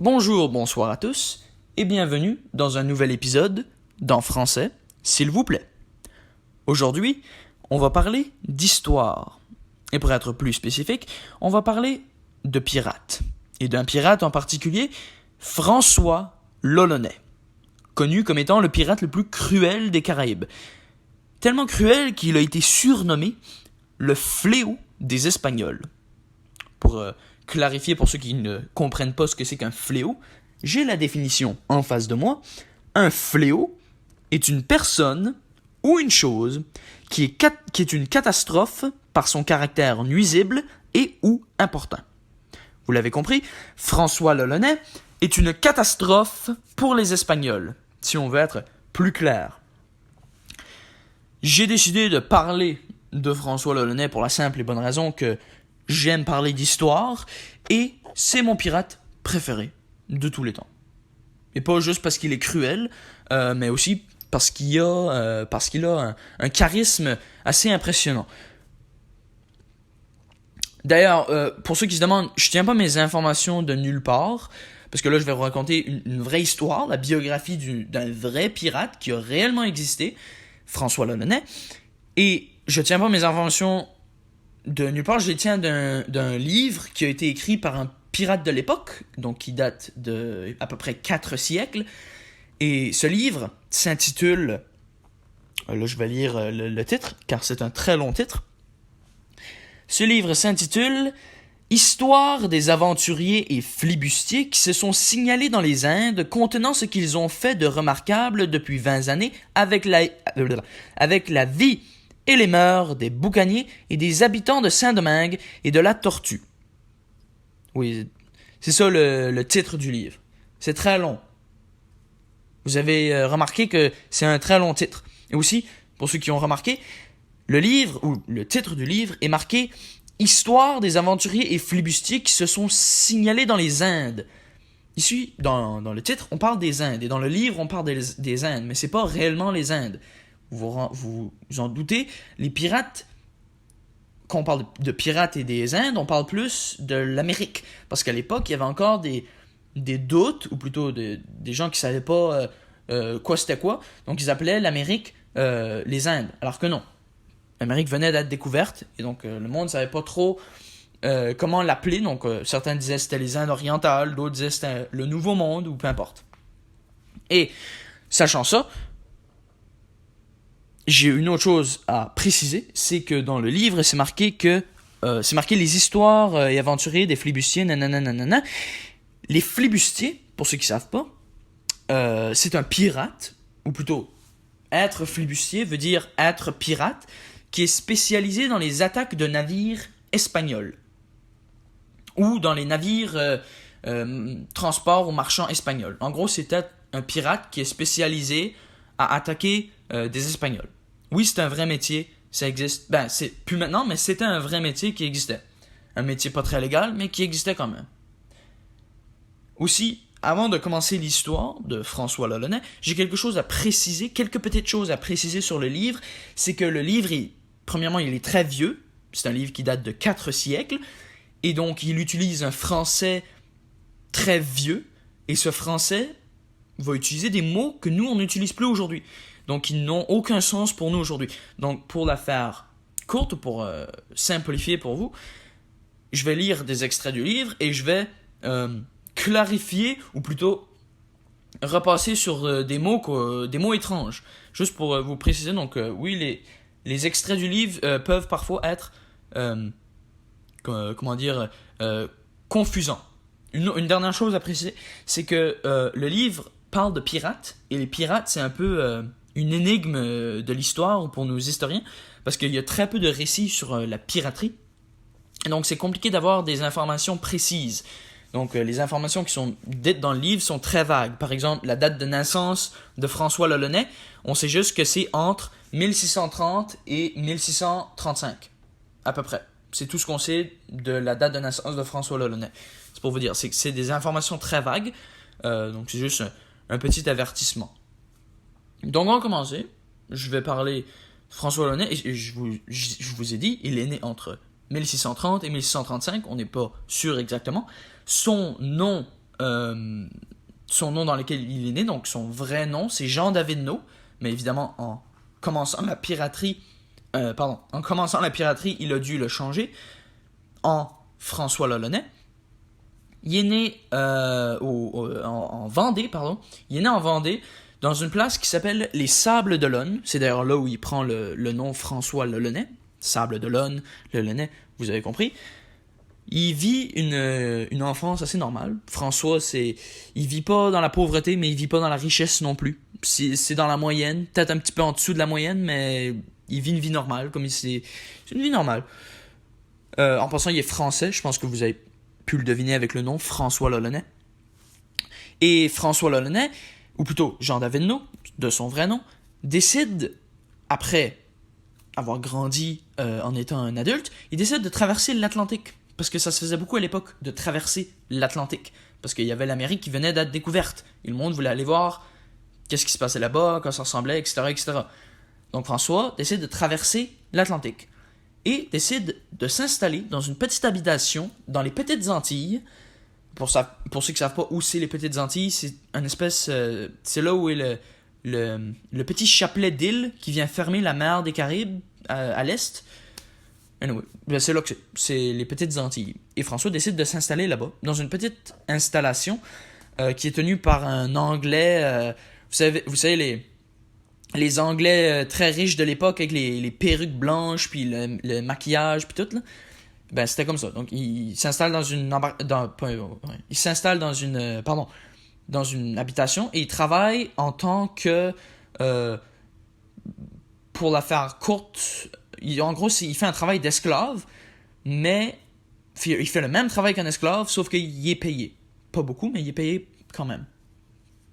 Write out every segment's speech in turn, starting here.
Bonjour, bonsoir à tous et bienvenue dans un nouvel épisode d'En français, s'il vous plaît. Aujourd'hui, on va parler d'histoire. Et pour être plus spécifique, on va parler de pirates. Et d'un pirate en particulier, François l'Olonnais, connu comme étant le pirate le plus cruel des Caraïbes. Tellement cruel qu'il a été surnommé le fléau des Espagnols. Pour clarifier pour ceux qui ne comprennent pas ce que c'est qu'un fléau, j'ai la définition en face de moi. Un fléau est une personne ou une chose qui est une catastrophe par son caractère nuisible et ou important. Vous l'avez compris, François l'Olonnais est une catastrophe pour les Espagnols, si on veut être plus clair. J'ai décidé de parler de François l'Olonnais pour la simple et bonne raison que j'aime parler d'histoire et c'est mon pirate préféré de tous les temps. Et pas juste parce qu'il est cruel, mais aussi parce qu'il a un charisme assez impressionnant. D'ailleurs, pour ceux qui se demandent, je tiens pas mes informations de nulle part, parce que là je vais vous raconter une vraie histoire, la biographie d'un vrai pirate qui a réellement existé, François l'Olonnais, et je tiens pas mes informations de nulle part, je les tiens d'un livre qui a été écrit par un pirate de l'époque, donc qui date de à peu près 4 siècles. Et ce livre s'intitule, là je vais lire le titre, car c'est un très long titre. Ce livre s'intitule « Histoire des aventuriers et flibustiers qui se sont signalés dans les Indes, contenant ce qu'ils ont fait de remarquable depuis 20 années avec la vie et les mœurs des boucaniers et des habitants de Saint-Domingue et de la Tortue. » Oui, c'est ça le titre du livre. C'est très long. Vous avez remarqué que c'est un très long titre. Et aussi, pour ceux qui ont remarqué, le livre, ou le titre du livre, est marqué « Histoire des aventuriers et flibustiers qui se sont signalés dans les Indes ». Ici, dans le titre, on parle des Indes. Et dans le livre, on parle des Indes. Mais c'est pas réellement les Indes. Vous en doutez, les pirates, quand on parle de pirates et des Indes, on parle plus de l'Amérique. Parce qu'à l'époque, il y avait encore des doutes, ou plutôt des gens qui ne savaient pas quoi c'était quoi. Donc ils appelaient l'Amérique les Indes. Alors que non. L'Amérique venait d'être découverte, et donc le monde ne savait pas trop comment l'appeler. Donc certains disaient que c'était les Indes orientales, d'autres disaient que c'était le Nouveau Monde, ou peu importe. Et, sachant ça, j'ai une autre chose à préciser, c'est que dans le livre, c'est marqué les histoires et aventuriers des flibustiers, nanana. Les flibustiers, pour ceux qui ne savent pas, c'est un pirate, ou plutôt, être flibustier veut dire être pirate, qui est spécialisé dans les attaques de navires espagnols, ou dans les navires transports ou marchands espagnols. En gros, c'était un pirate qui est spécialisé à attaquer des Espagnols. Oui, c'est un vrai métier, ça existe. C'est plus maintenant, mais c'était un vrai métier qui existait. Un métier pas très légal, mais qui existait quand même. Aussi, avant de commencer l'histoire de François l'Olonnais, j'ai quelques petites choses à préciser sur le livre. C'est que le livre, premièrement, il est très vieux. C'est un livre qui date de 4 siècles. Et donc, il utilise un français très vieux. Et ce français va utiliser des mots que nous, on n'utilise plus aujourd'hui. Donc, ils n'ont aucun sens pour nous aujourd'hui. Donc, pour la faire courte, pour simplifier pour vous, je vais lire des extraits du livre et je vais clarifier, ou plutôt repasser sur des mots étranges. Juste pour vous préciser, donc oui, les extraits du livre peuvent parfois être, confusants. Une dernière chose à préciser, c'est que le livre parle de pirates, et les pirates, c'est un peu une énigme de l'histoire pour nos historiens, parce qu'il y a très peu de récits sur la piraterie, et donc c'est compliqué d'avoir des informations précises. Donc les informations qui sont dites dans le livre sont très vagues. Par exemple, la date de naissance de François l'Olonnais, on sait juste que c'est entre 1630 et 1635, à peu près. C'est tout ce qu'on sait de la date de naissance de François l'Olonnais. C'est pour vous dire, c'est des informations très vagues, donc c'est juste un petit avertissement. Donc on va commencer. Je vais parler de François l'Olonnais, et je vous ai dit, il est né entre 1630 et 1635, on n'est pas sûr exactement. Son nom son nom dans lequel il est né, donc son vrai nom, c'est Jean David No, mais évidemment, en commençant la piraterie, il a dû le changer en François l'Olonnais. Il est né en Vendée, Il est né en Vendée, dans une place qui s'appelle les Sables d'Olonne. C'est d'ailleurs là où il prend le nom François l'Olonnais. Sables d'Olonne, l'Olonnais, vous avez compris. Il vit une enfance assez normale. François, il vit pas dans la pauvreté, mais il vit pas dans la richesse non plus. C'est dans la moyenne, peut-être un petit peu en dessous de la moyenne, mais il vit une vie normale, c'est une vie normale. En passant, il est français, je pense que vous avez pu le deviner avec le nom, François l'Olonnais. Et François l'Olonnais, ou plutôt Jean David No, de son vrai nom, décide, après avoir grandi en étant un adulte, il décide de traverser l'Atlantique. Parce que ça se faisait beaucoup à l'époque, de traverser l'Atlantique. Parce qu'il y avait l'Amérique qui venait d'être découverte. Et le monde voulait aller voir qu'est-ce qui se passait là-bas, à quoi ça ressemblait, etc., etc. Donc François décide de traverser l'Atlantique. Et décide de s'installer dans une petite habitation dans les Petites Antilles. Pour ceux qui ne savent pas où c'est les Petites Antilles, c'est une espèce... c'est là où est le petit chapelet d'îles qui vient fermer la mer des Caraïbes à l'est. Anyway, c'est là que c'est les Petites Antilles. Et François décide de s'installer là-bas, dans une petite installation qui est tenue par un Anglais... vous savez les Anglais très riches de l'époque avec les perruques blanches, puis le maquillage, puis tout, là. Ben, c'était comme ça. Donc, il s'installe dans dans une habitation et il travaille en tant que... pour la faire courte, en gros, il fait un travail d'esclave, mais il fait le même travail qu'un esclave, sauf qu'il est payé. Pas beaucoup, mais il est payé quand même.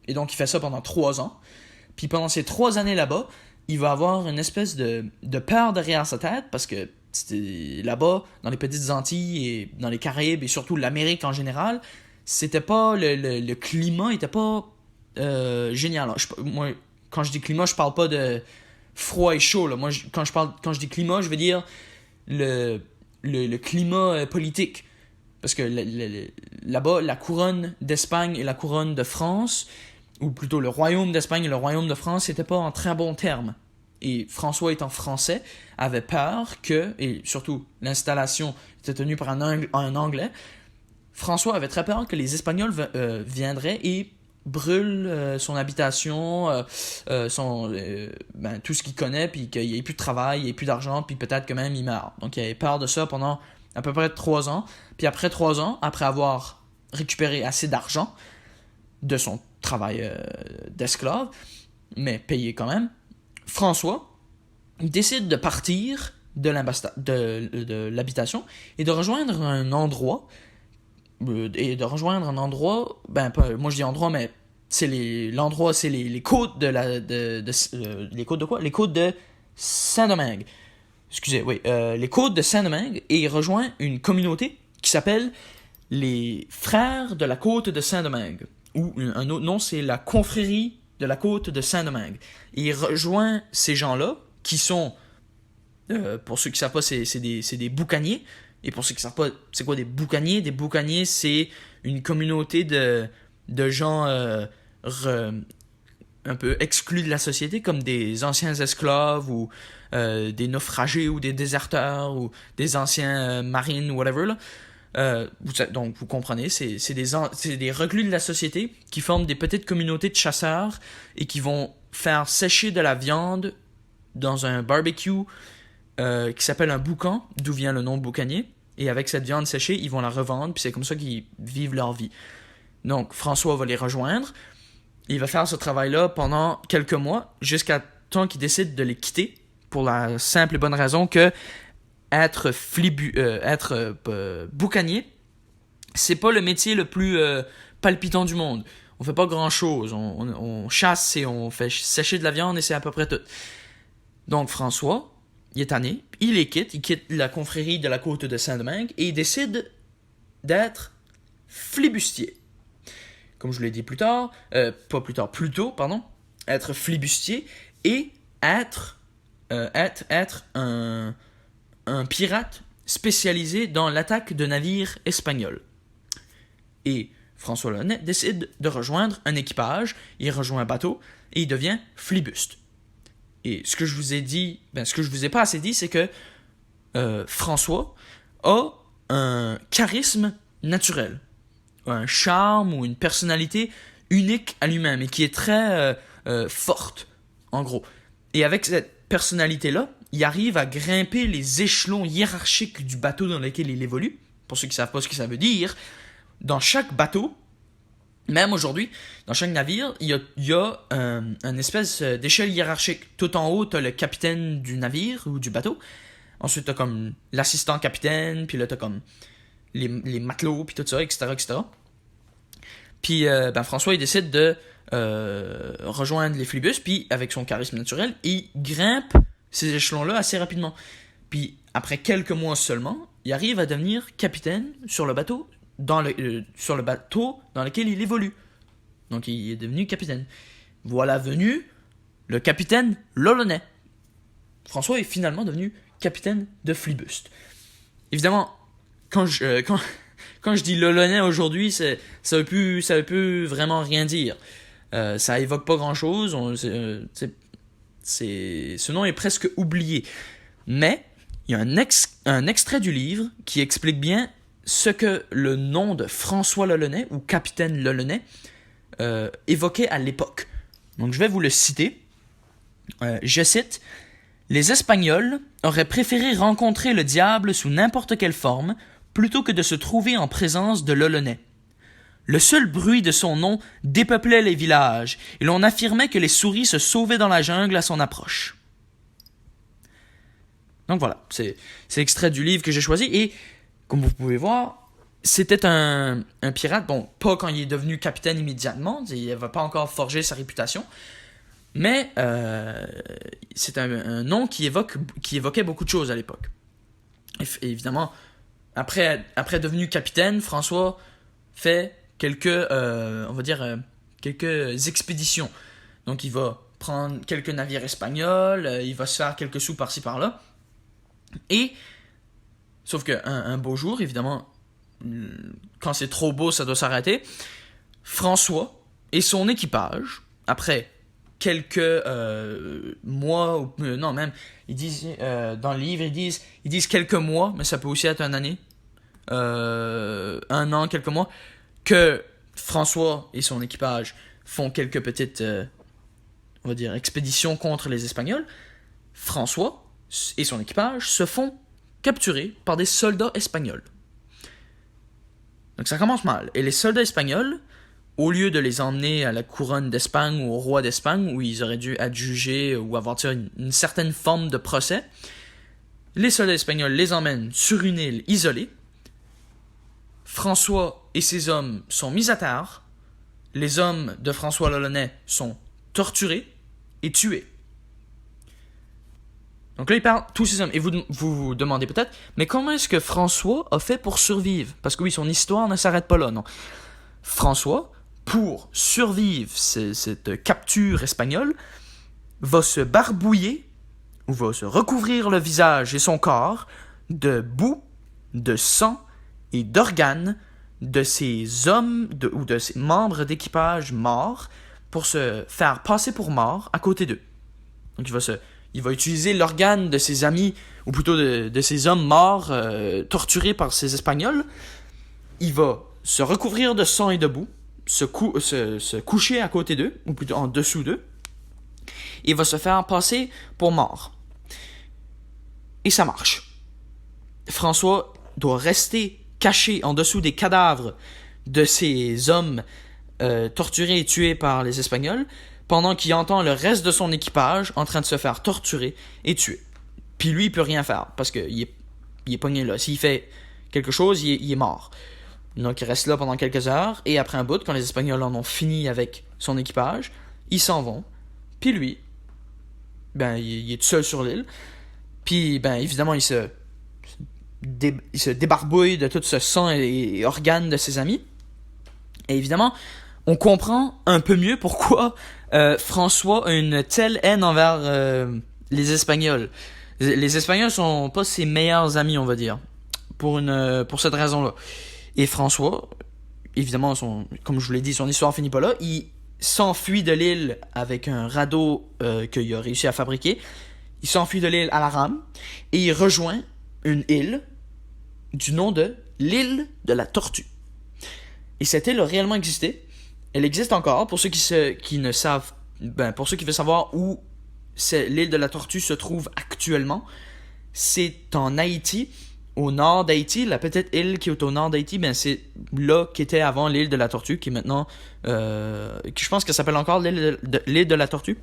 Et donc, il fait ça pendant 3 ans. Puis pendant ces 3 années là-bas, il va avoir une espèce de peur derrière sa tête, parce que là-bas, dans les Petites Antilles et dans les Caraïbes, et surtout l'Amérique en général, c'était pas... le climat était pas génial. Moi, quand je dis climat, je parle pas de froid et chaud, là. Moi, quand je dis climat, je veux dire le climat politique. Parce que là-bas, la couronne d'Espagne et la couronne de France, ou plutôt le royaume d'Espagne et le royaume de France, n'étaient pas en très bons termes. Et François, étant français, avait peur que, et surtout l'installation était tenue par un Anglais, François avait très peur que les Espagnols viendraient et brûlent son habitation, tout ce qu'il connaît, puis qu'il n'y ait plus de travail, il n'y ait plus d'argent, puis peut-être que même il meurt. Donc il avait peur de ça pendant à peu près 3 ans. Puis après 3 ans, après avoir récupéré assez d'argent de son travail d'esclave, mais payé quand même, François décide de partir de l'habitation et de rejoindre un endroit. Moi je dis endroit, mais l'endroit, c'est les côtes les côtes de quoi? Les côtes de Saint-Domingue. Excusez, oui, les côtes de Saint-Domingue, et il rejoint une communauté qui s'appelle les Frères de la Côte de Saint-Domingue, ou un autre nom, c'est la Confrérie de la Côte de Saint-Domingue. Et il rejoint ces gens-là, qui sont, pour ceux qui ne savent pas, c'est des boucaniers. Et pour ceux qui ne savent pas, c'est quoi des boucaniers? Des boucaniers, c'est une communauté de gens un peu exclus de la société, comme des anciens esclaves, ou des naufragés, ou des déserteurs, ou des anciens marines, whatever, là. Donc vous comprenez, c'est des reclus de la société qui forment des petites communautés de chasseurs et qui vont faire sécher de la viande dans un barbecue qui s'appelle un boucan, d'où vient le nom boucanier. Et avec cette viande séchée, ils vont la revendre, puis c'est comme ça qu'ils vivent leur vie. Donc François va les rejoindre. Il va faire ce travail-là pendant quelques mois, jusqu'à temps qu'il décide de les quitter, pour la simple et bonne raison que être boucanier, c'est pas le métier le plus palpitant du monde. On fait pas grand-chose. On chasse et on fait sécher de la viande, et c'est à peu près tout. Donc François, il est tanné, il quitte la confrérie de la Côte de Saint-Domingue, et il décide d'être flibustier. Comme je vous l'ai dit plus tôt, être flibustier et être un pirate spécialisé dans l'attaque de navires espagnols. Et François Launay décide de rejoindre un équipage, il rejoint un bateau et il devient flibuste. Et ce que je vous ai dit, ce que je vous ai pas assez dit, c'est que François a un charisme naturel, un charme ou une personnalité unique à lui-même et qui est très forte, en gros. Et avec cette personnalité-là, il arrive à grimper les échelons hiérarchiques du bateau dans lequel il évolue. Pour ceux qui ne savent pas ce que ça veut dire, dans chaque bateau, même aujourd'hui, dans chaque navire, il y a une espèce d'échelle hiérarchique. Tout en haut, tu as le capitaine du navire ou du bateau. Ensuite, tu as comme l'assistant capitaine, puis là, tu as comme les matelots, puis tout ça, etc., etc. Puis François, il décide de rejoindre les flibus, puis avec son charisme naturel, il grimpe ces échelons-là assez rapidement. Puis après quelques mois seulement, il arrive à devenir capitaine sur le bateau dans lequel il évolue. Donc il est devenu capitaine. Voilà venu le capitaine Lolonais. François est finalement devenu capitaine de Flibuste. Évidemment, quand je dis Lolonais aujourd'hui, ça veut plus vraiment rien dire. Ça évoque pas grand-chose. Ce nom est presque oublié. Mais il y a un extrait du livre qui explique bien ce que le nom de François Lolonais ou capitaine Lolonais évoquait à l'époque. Donc je vais vous le citer. Je cite: « Les Espagnols auraient préféré rencontrer le diable sous n'importe quelle forme plutôt que de se trouver en présence de Lolonais. Le seul bruit de son nom dépeuplait les villages, et l'on affirmait que les souris se sauvaient dans la jungle à son approche. » Donc voilà, c'est extrait du livre que j'ai choisi, et comme vous pouvez voir, c'était un pirate, bon, pas quand il est devenu capitaine immédiatement, il n'avait pas encore forgé sa réputation, mais c'est un nom qui évoquait beaucoup de choses à l'époque. Et évidemment, après devenu capitaine, François fait quelques expéditions. Donc il va prendre quelques navires espagnols, il va se faire quelques sous par-ci par-là. Et, sauf qu'un beau jour, évidemment, quand c'est trop beau, ça doit s'arrêter. François et son équipage, après quelques mois, non même, ils disent, dans le livre, ils disent quelques mois, mais ça peut aussi être une année, un an, quelques mois, que François et son équipage font quelques petites, expéditions contre les Espagnols. François et son équipage se font capturer par des soldats espagnols. Donc ça commence mal. Et les soldats espagnols, au lieu de les emmener à la couronne d'Espagne ou au roi d'Espagne, où ils auraient dû adjuger ou avoir une certaine forme de procès, les soldats espagnols les emmènent sur une île isolée. François et ses hommes sont mis à terre. Les hommes de François Lolonais sont torturés et tués. Donc là, il parle tous ces hommes. Et vous vous demandez peut-être, mais comment est-ce que François a fait pour survivre? Parce que oui, son histoire ne s'arrête pas là, non. François, pour survivre cette capture espagnole, va se barbouiller, ou va se recouvrir le visage et son corps de boue, de sang et d'organes de ces hommes ou de ces membres d'équipage morts pour se faire passer pour morts à côté d'eux. Donc il va utiliser l'organe de ses amis, ou plutôt de ces hommes morts, torturés par ces Espagnols. Il va se recouvrir de sang et de boue, se coucher à côté d'eux, ou plutôt en dessous d'eux, et va se faire passer pour mort. Et ça marche. François doit rester caché en dessous des cadavres de ces hommes torturés et tués par les Espagnols, pendant qu'il entend le reste de son équipage en train de se faire torturer et tuer. Puis lui, il peut rien faire, parce qu'il est pogné là. S'il fait quelque chose, il est mort. Donc il reste là pendant quelques heures, et après un bout, quand les Espagnols en ont fini avec son équipage, ils s'en vont. Puis lui, il est tout seul sur l'île. Puis, évidemment, il se débarbouille de tout ce sang et organes de ses amis. Et évidemment, on comprend un peu mieux pourquoi François a une telle haine envers les Espagnols. Les Espagnols sont pas ses meilleurs amis, on va dire, pour cette raison-là. Et François, évidemment, comme je vous l'ai dit, son histoire finit pas là. Il s'enfuit de l'île avec un radeau qu'il a réussi à fabriquer. Il s'enfuit de l'île à la rame et il rejoint une île du nom de l'île de la Tortue. Et cette île a réellement existé. Elle existe encore. Pour ceux qui ne savent, pour ceux qui veulent savoir où l'île de la Tortue se trouve actuellement, c'est en Haïti, au nord d'Haïti. La petite île qui est au nord d'Haïti, c'est là qu'était avant l'île de la Tortue, qui est maintenant, qui je pense que ça s'appelle encore l'île de la Tortue.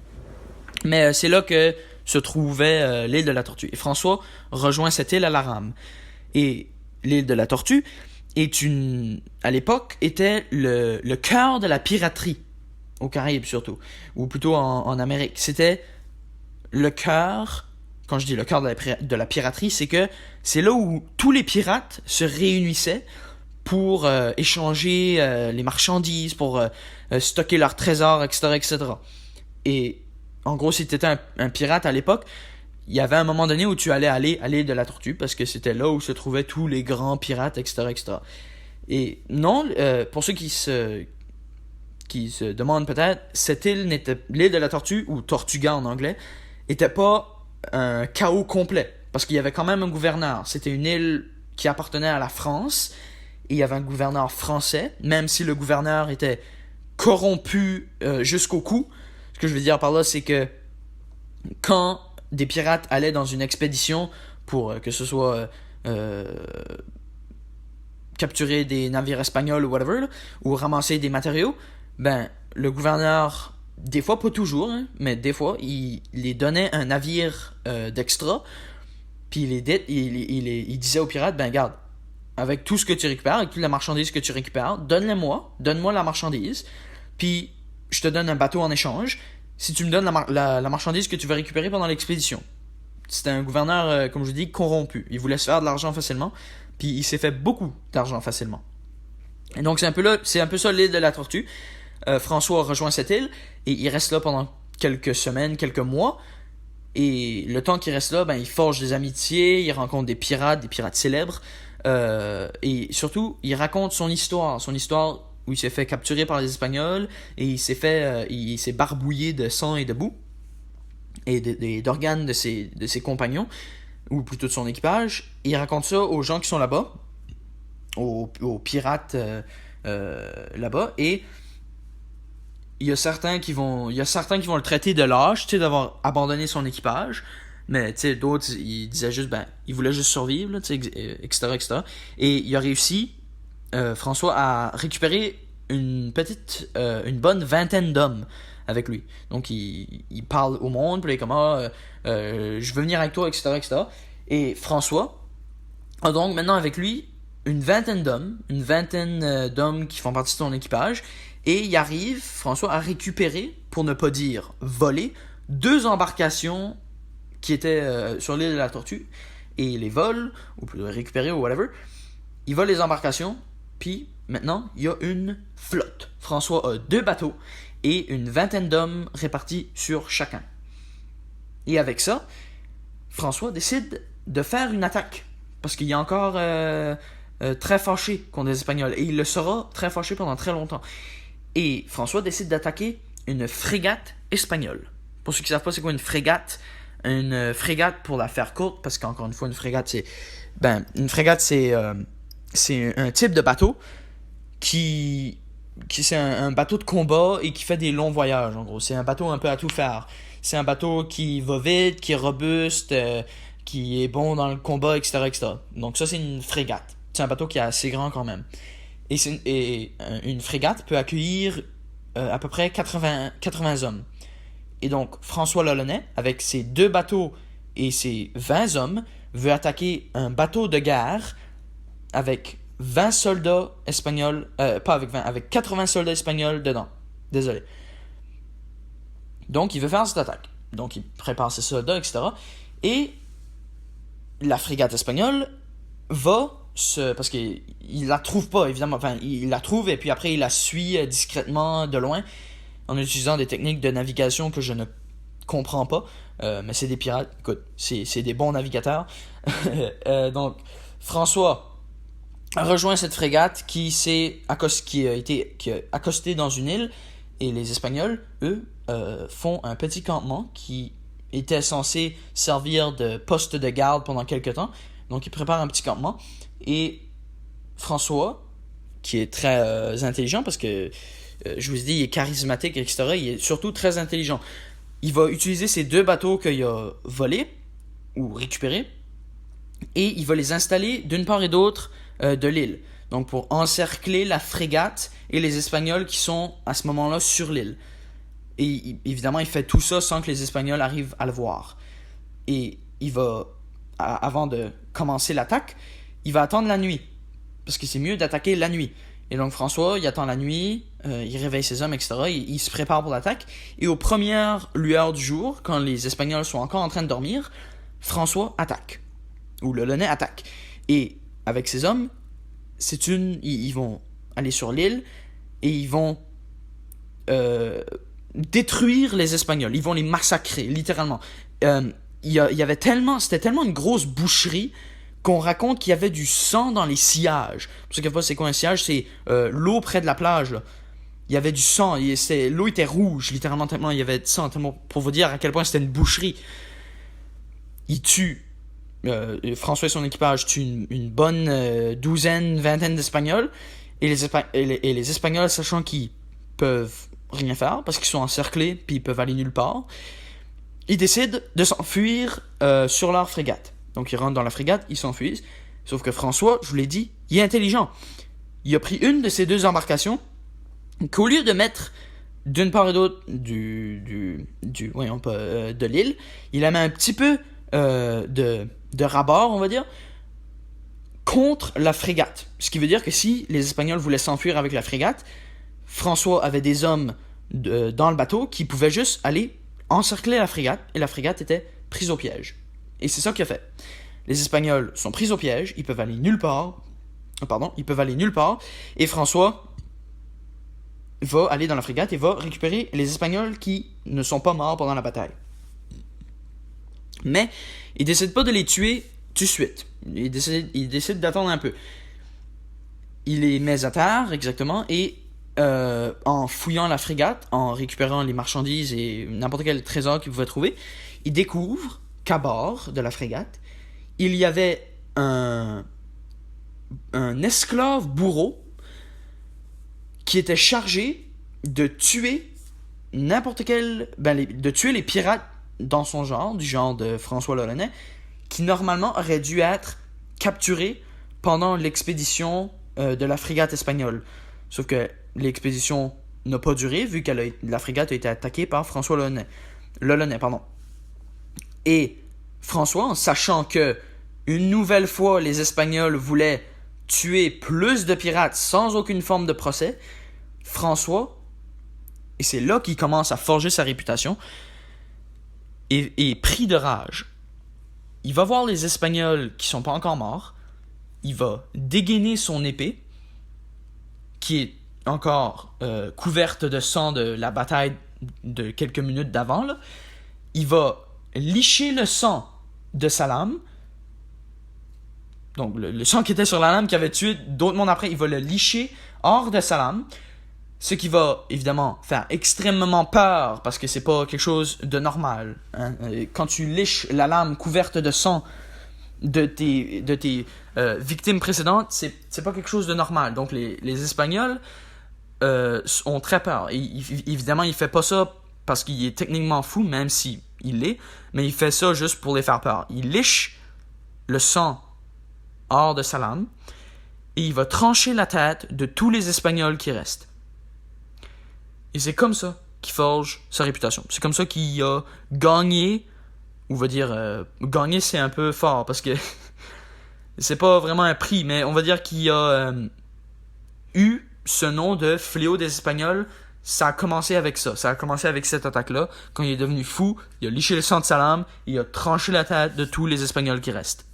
Mais c'est là que se trouvait l'île de la Tortue. Et François rejoint cette île à la rame. Et l'île de la Tortue à l'époque, était le cœur de la piraterie, aux Caraïbes surtout, ou plutôt en Amérique. C'était le cœur, quand je dis le cœur de la piraterie, c'est que c'est là où tous les pirates se réunissaient pour échanger les marchandises, pour stocker leurs trésors, etc., etc. Et en gros, si tu étais un pirate à l'époque, il y avait un moment donné où tu allais aller à l'île de la Tortue parce que c'était là où se trouvaient tous les grands pirates, etc., etc. Et non, pour ceux qui se demandent peut-être, l'île de la Tortue, ou Tortuga en anglais, était pas un chaos complet parce qu'il y avait quand même un gouverneur. C'était une île qui appartenait à la France et il y avait un gouverneur français, même si le gouverneur était corrompu jusqu'au cou. Ce que je veux dire par là, c'est que quand des pirates allaient dans une expédition pour que ce soit capturer des navires espagnols ou whatever, là, ou ramasser des matériaux, le gouverneur, des fois pas toujours, mais des fois, il les donnait un navire d'extra, puis il disait aux pirates, garde, avec tout ce que tu récupères, avec toute la marchandise que tu récupères, donne-moi la marchandise, puis je te donne un bateau en échange, si tu me donnes la marchandise que tu veux récupérer pendant l'expédition. C'était un gouverneur, comme je vous dis, corrompu. Il voulait se faire de l'argent facilement, puis il s'est fait beaucoup d'argent facilement. Et donc c'est un peu ça l'île de la Tortue. François rejoint cette île, et il reste là pendant quelques semaines, quelques mois, et le temps qu'il reste là, il forge des amitiés, il rencontre des pirates célèbres, et surtout, il raconte son histoire où il s'est fait capturer par les Espagnols et il s'est barbouillé de sang et de boue et d'organes de ses compagnons, ou plutôt de son équipage. Et il raconte ça aux gens qui sont là-bas, aux pirates là-bas, et il y a certains qui vont le traiter de lâche, d'avoir abandonné son équipage, mais d'autres ils disaient juste il voulait juste survivre, là, etc., etc. Et il a réussi, François, a récupéré une bonne vingtaine d'hommes avec lui. Donc il parle au monde, puis il est comme je veux venir avec toi, etc., etc. Et François a donc maintenant avec lui une vingtaine d'hommes qui font partie de son équipage, et il arrive, François, à récupérer, pour ne pas dire voler, 2 embarcations qui étaient sur l'île de la Tortue, et il les vole, ou peut récupérer, ou whatever. Il vole les embarcations, puis maintenant, il y a une flotte. François a 2 bateaux et une vingtaine d'hommes répartis sur chacun. Et avec ça, François décide de faire une attaque, parce qu'il est encore très fâché contre les Espagnols, et il le sera très fâché pendant très longtemps. Et François décide d'attaquer une frégate espagnole. Pour ceux qui ne savent pas c'est quoi une frégate pour la faire courte, parce qu'encore une fois, une frégate c'est un type de bateau qui c'est un bateau de combat et qui fait des longs voyages, en gros. C'est un bateau un peu à tout faire. C'est un bateau qui va vite, qui est robuste, qui est bon dans le combat, etc., etc. Donc ça, c'est une frégate. C'est un bateau qui est assez grand quand même. Et une frégate peut accueillir à peu près 80 hommes. Et donc, François l'Olonnais, avec ses 2 bateaux et ses 20 hommes, veut attaquer un bateau de guerre avec 20 soldats espagnols, pas avec 20, avec 80 soldats espagnols dedans. Désolé. Donc, il veut faire cette attaque. Donc, il prépare ses soldats, etc. Et la frégate espagnole parce qu'il la trouve pas, évidemment. Enfin, il la trouve et puis après, il la suit discrètement de loin en utilisant des techniques de navigation que je ne comprends pas. Mais c'est des pirates. Écoute, c'est des bons navigateurs. Donc, François rejoint cette frégate qui a accosté dans une île, et les Espagnols, eux, font un petit campement qui était censé servir de poste de garde pendant quelques temps. Donc ils préparent un petit campement, et François, qui est très intelligent, parce que je vous ai dit, il est charismatique, etc., il est surtout très intelligent. Il va utiliser ces 2 bateaux qu'il a volés ou récupérés, et il va les installer d'une part et d'autre de l'île. Donc pour encercler la frégate et les Espagnols qui sont à ce moment-là sur l'île. Et évidemment, il fait tout ça sans que les Espagnols arrivent à le voir. Et il va, avant de commencer l'attaque, il va attendre la nuit. Parce que c'est mieux d'attaquer la nuit. Et donc François, il attend la nuit, il réveille ses hommes, etc. Il se prépare pour l'attaque. Et aux premières lueurs du jour, quand les Espagnols sont encore en train de dormir, François attaque. Ou le Launay attaque. Et avec ses hommes, ils vont aller sur l'île et ils vont détruire les Espagnols. Ils vont les massacrer, littéralement. C'était tellement une grosse boucherie qu'on raconte qu'il y avait du sang dans les sillages. Pour ceux qui ne savent pas c'est quoi un sillage, c'est l'eau près de la plage, là. Il y avait du sang, l'eau était rouge, littéralement, tellement il y avait de sang, tellement, pour vous dire à quel point c'était une boucherie. Il tue, François et son équipage tuent une bonne douzaine, vingtaine d'Espagnols, et les Espagnols, sachant qu'ils peuvent rien faire, parce qu'ils sont encerclés, puis ils peuvent aller nulle part, ils décident de s'enfuir sur leur frégate. Donc ils rentrent dans la frégate, ils s'enfuient. Sauf que François, je vous l'ai dit, il est intelligent. Il a pris une de ces 2 embarcations, qu'au lieu de mettre d'une part et d'autre de l'île, il la met un petit peu de rabord, on va dire, contre la frégate. Ce qui veut dire que si les Espagnols voulaient s'enfuir avec la frégate, François avait des hommes dans le bateau qui pouvaient juste aller encercler la frégate, et la frégate était prise au piège. Et c'est ça qu'il a fait. Les Espagnols sont pris au piège, ils peuvent aller nulle part, et François va aller dans la frégate et va récupérer les Espagnols qui ne sont pas morts pendant la bataille. Mais il décide pas de les tuer tout de suite. Il décide d'attendre un peu. Il les met à terre, exactement, et en fouillant la frégate, en récupérant les marchandises et n'importe quel trésor qu'il pouvait trouver, il découvre qu'à bord de la frégate, il y avait un esclave bourreau qui était chargé de tuer de tuer les pirates dans son genre, du genre de François Launay, qui normalement aurait dû être capturés pendant l'expédition de la frégate espagnole. Sauf que l'expédition n'a pas duré, vu que la frégate a été attaquée par François Launay. Et François, en sachant que une nouvelle fois les Espagnols voulaient tuer plus de pirates sans aucune forme de procès, François, et c'est là qu'il commence à forger sa réputation, est pris de rage. Il va voir les Espagnols qui sont pas encore morts, il va dégainer son épée, qui est encore couverte de sang de la bataille de quelques minutes d'avant, là. Il va licher le sang de sa lame. Donc le sang qui était sur la lame qui avait tué d'autres mondes après, il va le licher hors de sa lame. Ce qui va évidemment faire extrêmement peur parce que c'est pas quelque chose de normal. Hein? Quand tu liches la lame couverte de sang de tes victimes précédentes, c'est pas quelque chose de normal. Donc les Espagnols ont très peur. Et, évidemment, il fait pas ça parce qu'il est techniquement fou, même si il l'est, mais il fait ça juste pour les faire peur. Il liche le sang hors de sa lame et il va trancher la tête de tous les Espagnols qui restent. Et c'est comme ça qu'il forge sa réputation. C'est comme ça qu'il a gagné, ou on va dire, gagner c'est un peu fort parce que c'est pas vraiment un prix, mais on va dire qu'il a eu ce nom de fléau des Espagnols. Ça a commencé avec ça. Ça a commencé avec cette attaque-là. Quand il est devenu fou, il a liché le sang de sa lame, il a tranché la tête de tous les Espagnols qui restent.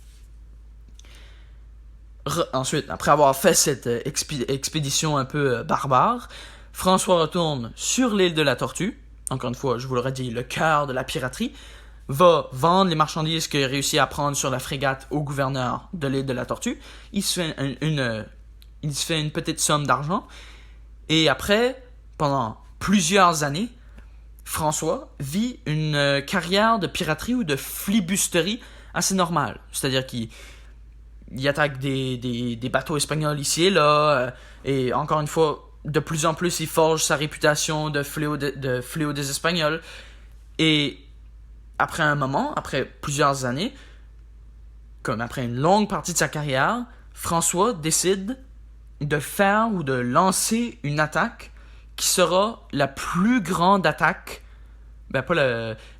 Ensuite, après avoir fait cette expédition un peu barbare, François retourne sur l'île de la Tortue. Encore une fois, je vous l'aurais dit, le cœur de la piraterie. va vendre les marchandises qu'il a réussi à prendre sur la frégate au gouverneur de l'île de la Tortue. Il se fait une petite somme d'argent. Et après, pendant plusieurs années, François vit une carrière de piraterie ou de flibusterie assez normale. C'est-à-dire qu'il attaque des bateaux espagnols ici et là. Et encore une fois, de plus en plus, il forge sa réputation de fléau des Espagnols. Et après un moment, après plusieurs années, comme après une longue partie de sa carrière, François décide de faire ou de lancer une attaque qui sera la plus grande attaque.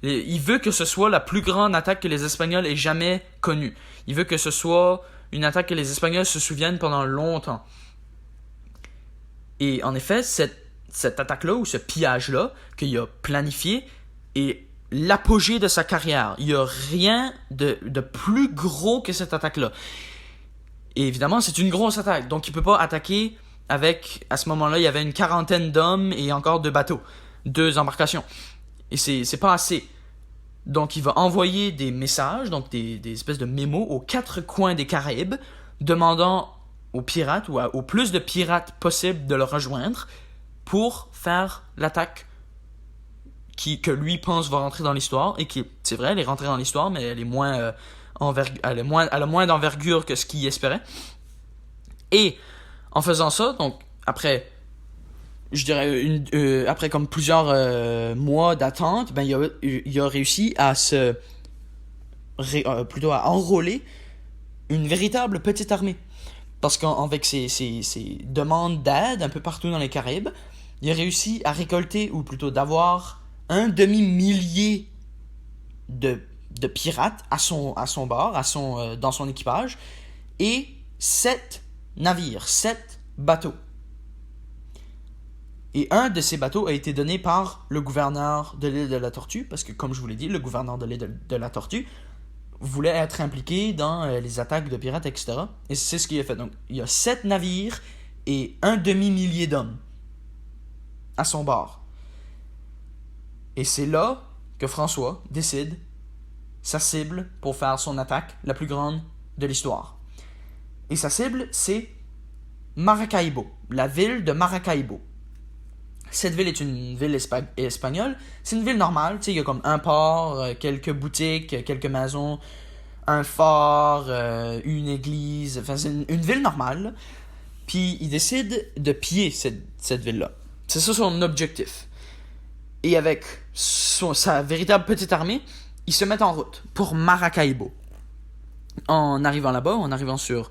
Il veut que ce soit la plus grande attaque que les Espagnols aient jamais connue. Il veut que ce soit une attaque que les Espagnols se souviennent pendant longtemps. Et en effet, cette attaque-là ou ce pillage-là qu'il a planifié est l'apogée de sa carrière. Il n'y a rien de plus gros que cette attaque-là. Et évidemment, c'est une grosse attaque. Donc, il ne peut pas attaquer avec... À ce moment-là, il y avait une quarantaine d'hommes et encore 2 bateaux. 2 embarcations. Et c'est pas assez. Donc, il va envoyer des messages, donc des espèces de mémos aux 4 coins des Caraïbes, demandant aux pirates ou au plus de pirates possible de le rejoindre pour faire l'attaque que lui pense va rentrer dans l'histoire et qui, c'est vrai, elle est rentrée dans l'histoire, mais elle est moins elle a moins d'envergure que ce qu'il espérait. Et en faisant ça, donc après, je dirais après comme plusieurs mois d'attente, ben il a réussi à plutôt à enrôler une véritable petite armée. Parce qu'avec ses demandes d'aide un peu partout dans les Caraïbes, il a réussi à récolter, ou plutôt d'avoir un demi-millier de pirates à son bord, dans son équipage, et 7 navires, 7 bateaux. Et un de ces bateaux a été donné par le gouverneur de l'île de la Tortue, parce que comme je vous l'ai dit, le gouverneur de l'île de la Tortue voulait être impliqué dans les attaques de pirates, etc. Et c'est ce qu'il a fait. Donc, il y a 7 navires et un demi-millier d'hommes à son bord. Et c'est là que François décide sa cible pour faire son attaque la plus grande de l'histoire. Et sa cible, c'est Maracaibo, la ville de Maracaibo. Cette ville est une ville espagnole. C'est une ville normale. Il y a comme un port, quelques boutiques, quelques maisons, un phare, une église. Enfin, c'est une ville normale. Puis il décide de piller cette ville-là. C'est ça son objectif. Et avec sa véritable petite armée, ils se mettent en route pour Maracaibo. En arrivant là-bas, en arrivant sur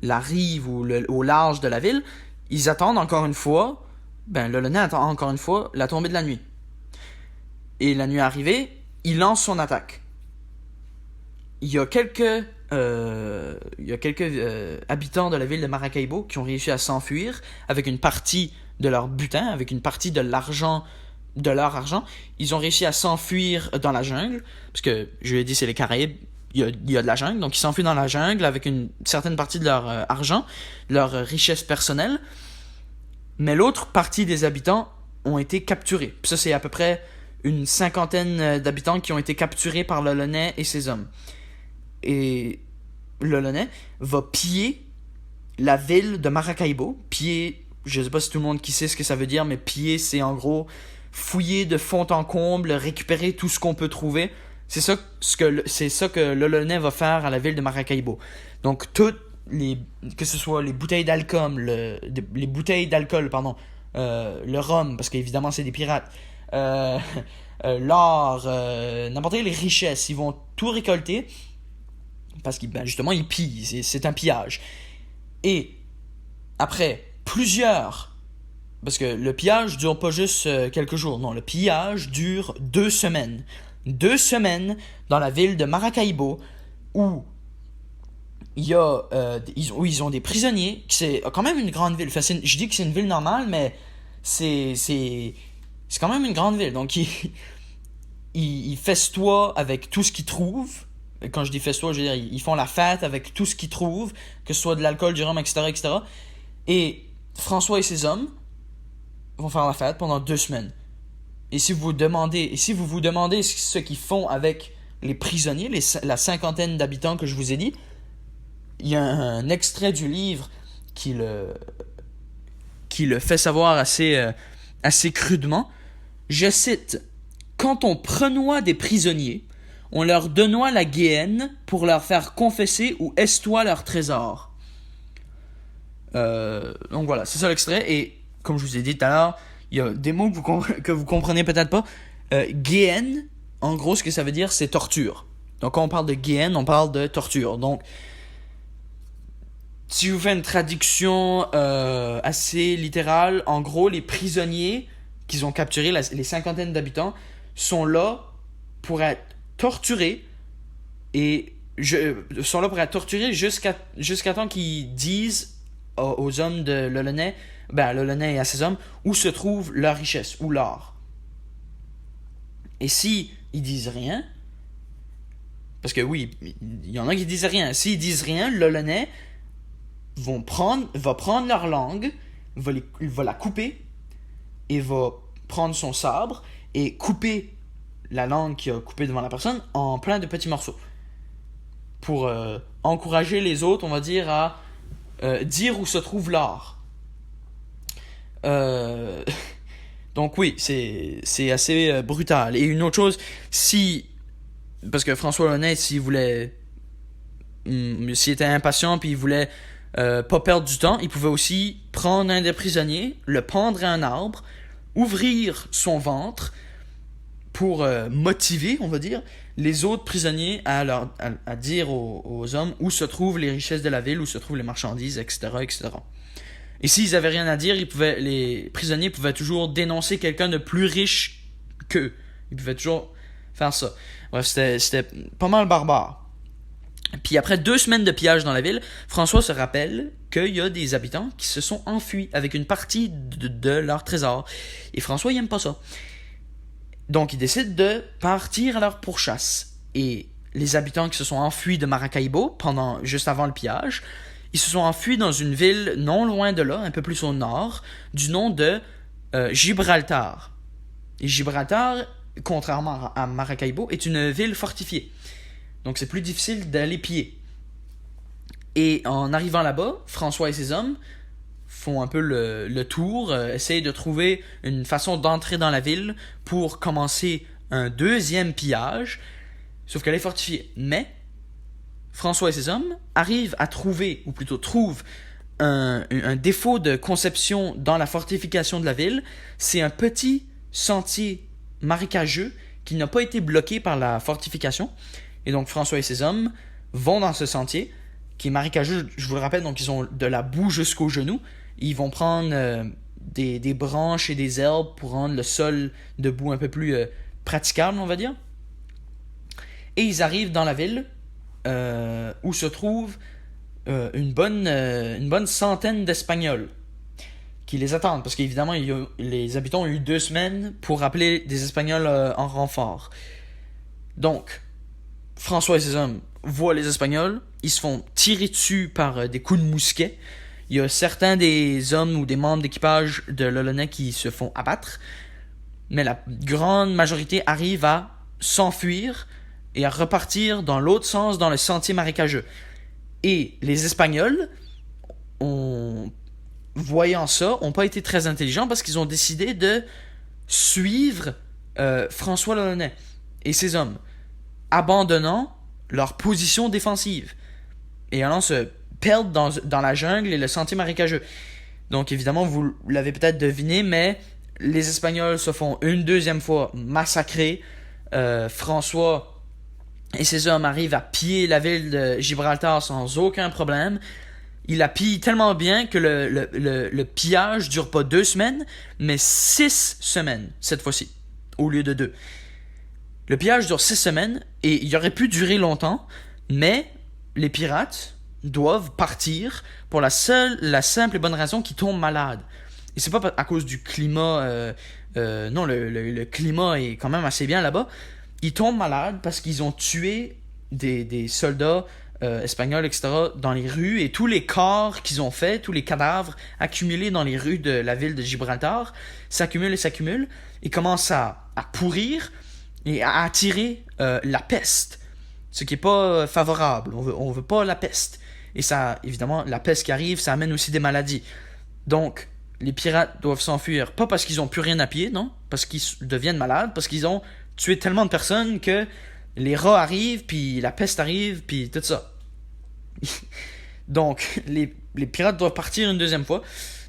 la rive ou au large de la ville, ils attendent encore une fois... le Lolonais attend encore une fois la tombée de la nuit. Et la nuit arrivée, il lance son attaque. Il y a quelques habitants de la ville de Maracaibo qui ont réussi à s'enfuir avec une partie de leur butin, avec une partie de leur argent. Ils ont réussi à s'enfuir dans la jungle, parce que, je l'ai dit, c'est les Caraïbes, il y a de la jungle, donc ils s'enfuient dans la jungle avec une certaine partie de leur argent, leur richesse personnelle. Mais l'autre partie des habitants ont été capturés. Puis ça, c'est à peu près une 50aine d'habitants qui ont été capturés par Lolonais et ses hommes. Et Lolonais va piller la ville de Maracaibo. Piller, je sais pas si tout le monde qui sait ce que ça veut dire, mais piller, c'est en gros fouiller de fond en comble, récupérer tout ce qu'on peut trouver. C'est ça que Lolonais va faire à la ville de Maracaibo. Donc, que ce soit les bouteilles d'alcool, le rhum, parce qu'évidemment c'est des pirates, l'or, n'importe quelle richesse, ils vont tout récolter, parce qu'ils justement ils pillent, c'est un pillage. Et après parce que le pillage dure pas juste quelques jours, non, le pillage dure 2 semaines. 2 semaines dans la ville de Maracaibo, où ils ont des prisonniers. C'est quand même une grande ville. Enfin, je dis que c'est une ville normale, mais c'est quand même une grande ville. Donc, ils festoient avec tout ce qu'ils trouvent. Et quand je dis festoient, je veux dire, ils font la fête avec tout ce qu'ils trouvent, que ce soit de l'alcool, du rhum, etc., etc. Et François et ses hommes vont faire la fête pendant 2 semaines. Et si vous vous demandez ce qu'ils font avec les prisonniers, la cinquantaine d'habitants que je vous ai dit, il y a un extrait du livre qui le fait savoir assez crudement. Je cite: Quand on prenoit des prisonniers, on leur donnoit la guéenne pour leur faire confesser ou estoit leur trésor. Donc voilà, c'est ça l'extrait. Et comme je vous ai dit tout à l'heure, il y a des mots que vous comprenez peut-être pas. Guéenne, en gros, ce que ça veut dire, c'est torture. Donc quand on parle de guéenne, on parle de torture. Donc, si je vous fais une traduction assez littérale, en gros, les prisonniers qu'ils ont capturés, les cinquantaines d'habitants, sont là pour être torturés jusqu'à temps qu'ils disent aux hommes de l'Olonais, à l'Olonais et à ses hommes, où se trouve leur richesse, ou l'or. Et si ils disent rien, parce que oui, il y en a qui disent rien. S'ils disent rien, l'Olonais va prendre leur langue, va la couper, et va prendre son sabre et couper la langue qu'il a coupée devant la personne en plein de petits morceaux. Pour encourager les autres, on va dire, à dire où se trouve l'or. Donc oui, c'est assez brutal. Et une autre chose, parce que François Launay, s'il était impatient puis il voulait pas perdre du temps, il pouvait aussi prendre un des prisonniers, le pendre à un arbre, ouvrir son ventre pour motiver, on va dire, les autres prisonniers à dire aux hommes où se trouvent les richesses de la ville, où se trouvent les marchandises, etc., etc. Et s'ils avaient rien à dire, les prisonniers pouvaient toujours dénoncer quelqu'un de plus riche qu'eux. Ils pouvaient toujours faire ça. Bref, c'était pas mal barbare. Puis après 2 semaines de pillage dans la ville, François se rappelle qu'il y a des habitants qui se sont enfuis avec une partie de leur trésor. Et François, il aime pas ça. Donc il décide de partir à leur pourchasse. Et les habitants qui se sont enfuis de Maracaibo juste avant le pillage, ils se sont enfuis dans une ville non loin de là, un peu plus au nord, du nom de Gibraltar. Et Gibraltar, contrairement à Maracaibo, est une ville fortifiée. Donc c'est plus difficile d'aller piller. Et en arrivant là-bas, François et ses hommes font un peu le tour, essayent de trouver une façon d'entrer dans la ville pour commencer un deuxième pillage, sauf qu'elle est fortifiée. Mais François et ses hommes arrivent à trouver, ou plutôt trouvent, un défaut de conception dans la fortification de la ville. C'est un petit sentier marécageux qui n'a pas été bloqué par la fortification. Et donc François et ses hommes vont dans ce sentier qui est marécageux, je vous le rappelle, donc ils ont de la boue jusqu'aux genoux. Ils vont prendre des branches et des herbes pour rendre le sol de boue un peu plus praticable, on va dire. Et ils arrivent dans la ville où se trouve une bonne centaine d'Espagnols qui les attendent. Parce qu'évidemment, les habitants ont eu 2 semaines pour appeler des Espagnols en renfort. Donc, François et ses hommes voient les Espagnols, ils se font tirer dessus par des coups de mousquet. Il y a certains des hommes ou des membres d'équipage de l'Olonais qui se font abattre, mais la grande majorité arrive à s'enfuir et à repartir dans l'autre sens, dans le sentier marécageux. Et les Espagnols, voyant ça, n'ont pas été très intelligents parce qu'ils ont décidé de suivre François Launay et ses hommes, abandonnant leur position défensive et allant se perdre dans la jungle et le sentier marécageux. Donc évidemment, vous l'avez peut-être deviné, mais les Espagnols se font une deuxième fois massacrer. François et ses hommes arrivent à piller la ville de Gibraltar sans aucun problème. Ils la pillent tellement bien que le pillage dure pas 2 semaines, mais 6 semaines cette fois-ci, au lieu de 2. Le pillage dure 6 semaines et il aurait pu durer longtemps, mais les pirates doivent partir pour la simple et bonne raison qu'ils tombent malades. Et c'est pas à cause du climat, non, le climat est quand même assez bien là-bas. Ils tombent malades parce qu'ils ont tué des soldats espagnols, etc., dans les rues, et tous les corps qu'ils ont faits, tous les cadavres accumulés dans les rues de la ville de Gibraltar, s'accumulent, et commencent à pourrir et à attirer la peste, ce qui n'est pas favorable. On veut pas la peste. Et ça, évidemment, la peste qui arrive, ça amène aussi des maladies. Donc, les pirates doivent s'enfuir, pas parce qu'ils n'ont plus rien à piller, non, parce qu'ils deviennent malades, parce qu'ils ont tué tellement de personnes que les rats arrivent, puis la peste arrive, puis tout ça. Donc, les pirates doivent partir une deuxième fois.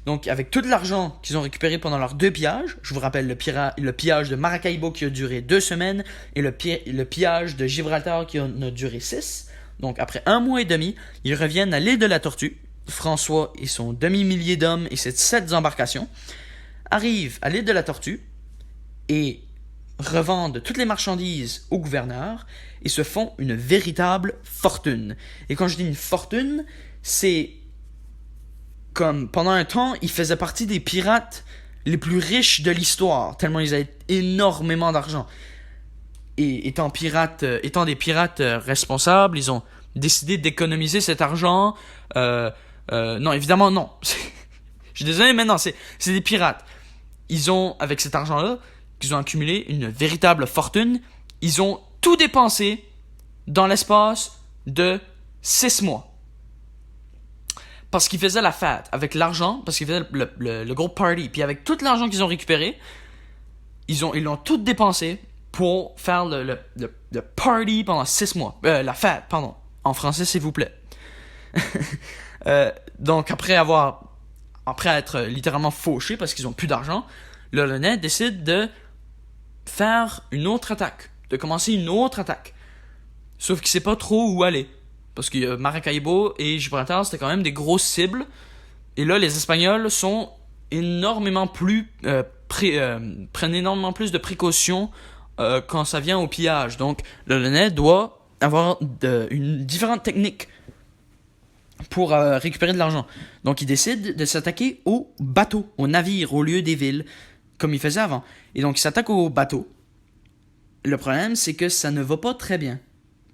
Donc, avec tout l'argent qu'ils ont récupéré pendant leurs 2 pillages, je vous rappelle le pillage de Maracaibo qui a duré 2 semaines, et le pillage de Gibraltar qui a duré 6. Donc, après 1 mois et demi, ils reviennent à l'île de la Tortue. François et son demi-millier d'hommes et ses 7 embarcations arrivent à l'île de la Tortue et revendent toutes les marchandises au gouverneur et se font une véritable fortune. Et quand je dis une fortune, c'est comme pendant un temps, ils faisaient partie des pirates les plus riches de l'histoire, tellement ils avaient énormément d'argent. Et étant des pirates responsables, ils ont décidé d'économiser cet argent. Non, évidemment, non. Je suis désolé, mais non, c'est des pirates. Ils ont, avec cet argent-là, qu'ils ont accumulé une véritable fortune, ils ont tout dépensé dans l'espace de 6 mois. Parce qu'ils faisaient la fête avec l'argent, parce qu'ils faisaient le gros party, puis avec tout l'argent qu'ils ont récupéré, ils l'ont tout dépensé pour faire le party pendant 6 mois. La fête, pardon. En français, s'il vous plaît. Donc, après être littéralement fauchés parce qu'ils ont plus d'argent, l'Olonais décide de faire une autre attaque, de commencer une autre attaque. Sauf qu'il sait pas trop où aller. Parce que Maracaibo et Gibraltar, c'était quand même des grosses cibles. Et là, les Espagnols sont énormément plus prennent énormément plus de précautions quand ça vient au pillage. Donc, l'Olonais doit avoir une différente technique pour récupérer de l'argent. Donc, il décide de s'attaquer aux bateaux, aux navires, au lieu des villes, comme il faisait avant. Et donc, il s'attaque aux bateaux. Le problème, c'est que ça ne va pas très bien.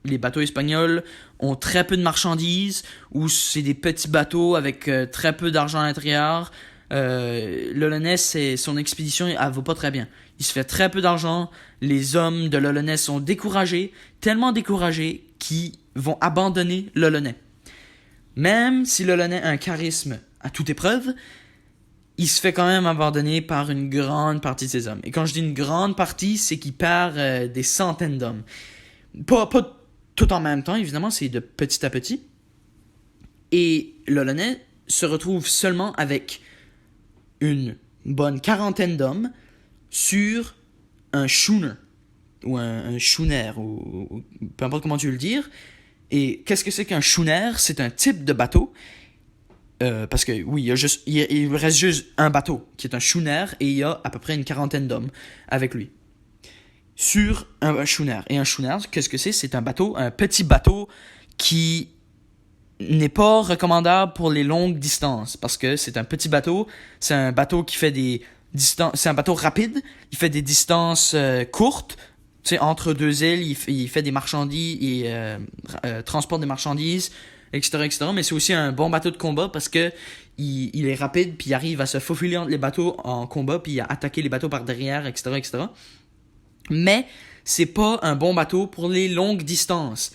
Les bateaux espagnols ont très peu de marchandises, ou c'est des petits bateaux avec très peu d'argent à l'intérieur. L'Olonais, son expédition, elle va pas très bien. Il se fait très peu d'argent. Les hommes de l'Olonais sont découragés, tellement découragés qu'ils vont abandonner l'Olonais. Même si l'Olonais a un charisme à toute épreuve, il se fait quand même abandonner par une grande partie de ses hommes. Et quand je dis une grande partie, c'est qu'il perd des centaines d'hommes. Pas tout en même temps, évidemment, c'est de petit à petit. Et l'Olonais se retrouve seulement avec une bonne quarantaine d'hommes sur un schooner, ou un schooner, ou peu importe comment tu veux le dire. Et qu'est-ce que c'est qu'un schooner? C'est un type de bateau. Parce que oui, il reste juste un bateau qui est un schooner et il y a à peu près une quarantaine d'hommes avec lui sur un schooner. Et un schooner, qu'est-ce que c'est? C'est un petit bateau qui n'est pas recommandable pour les longues distances parce que c'est un petit bateau. C'est un bateau qui fait des distances. C'est un bateau rapide. Il fait des distances courtes. Tu sais, entre 2 îles, il fait des marchandises et transporte des marchandises, etc. Mais c'est aussi un bon bateau de combat parce que il est rapide, puis il arrive à se faufiler entre les bateaux en combat, puis à attaquer les bateaux par derrière, etc. Mais c'est pas un bon bateau pour les longues distances.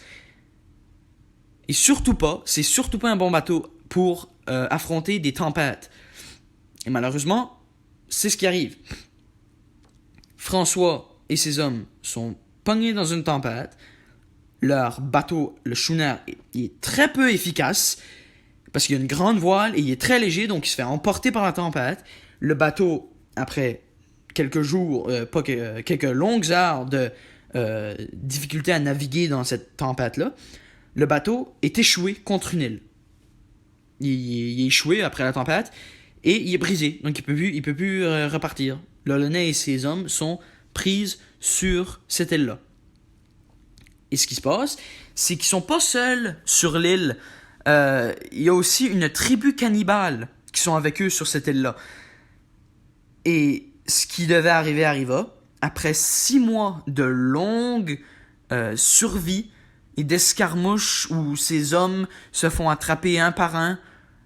Et c'est surtout pas un bon bateau pour affronter des tempêtes. Et malheureusement, c'est ce qui arrive. François et ses hommes sont pognés dans une tempête. Leur bateau, le schooner, il est très peu efficace parce qu'il y a une grande voile et il est très léger, donc il se fait emporter par la tempête. Le bateau, après quelques jours, quelques longues heures de difficulté à naviguer dans cette tempête-là, le bateau est échoué contre une île. Il est échoué après la tempête et il est brisé, donc il peut plus repartir. L'Olonais et ses hommes sont prises sur cette île-là. Et ce qui se passe, c'est qu'ils sont pas seuls sur l'île. Il y a aussi une tribu cannibale qui sont avec eux sur cette île-là. Et ce qui devait arriver arriva. Après 6 mois de longue survie et d'escarmouches où ces hommes se font attraper un par un.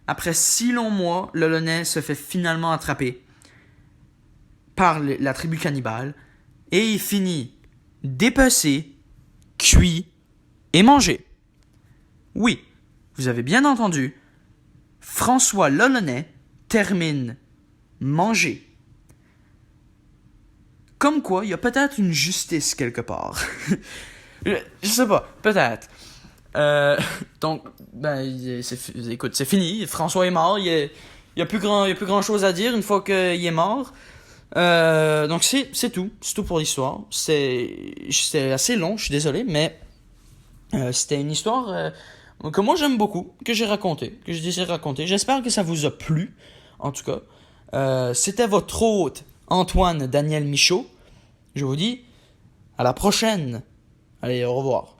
Après 6 longs mois, l'Olonais se fait finalement attraper par la tribu cannibale et il finit dépecé, cuit et mangé. Oui, vous avez bien entendu, François l'Olonais termine mangé. Comme quoi, il y a peut-être une justice quelque part. je sais pas, peut-être. Donc, écoute, c'est fini. François est mort. Il y a plus grand chose à dire une fois qu'il est mort. Donc c'est tout. C'est tout pour l'histoire. C'était assez long, je suis désolé, mais c'était une histoire que moi j'aime beaucoup, que j'ai racontée, que je désire raconter. J'espère que ça vous a plu, en tout cas. C'était votre hôte, Antoine Daniel Michaud. Je vous dis à la prochaine. Allez, au revoir.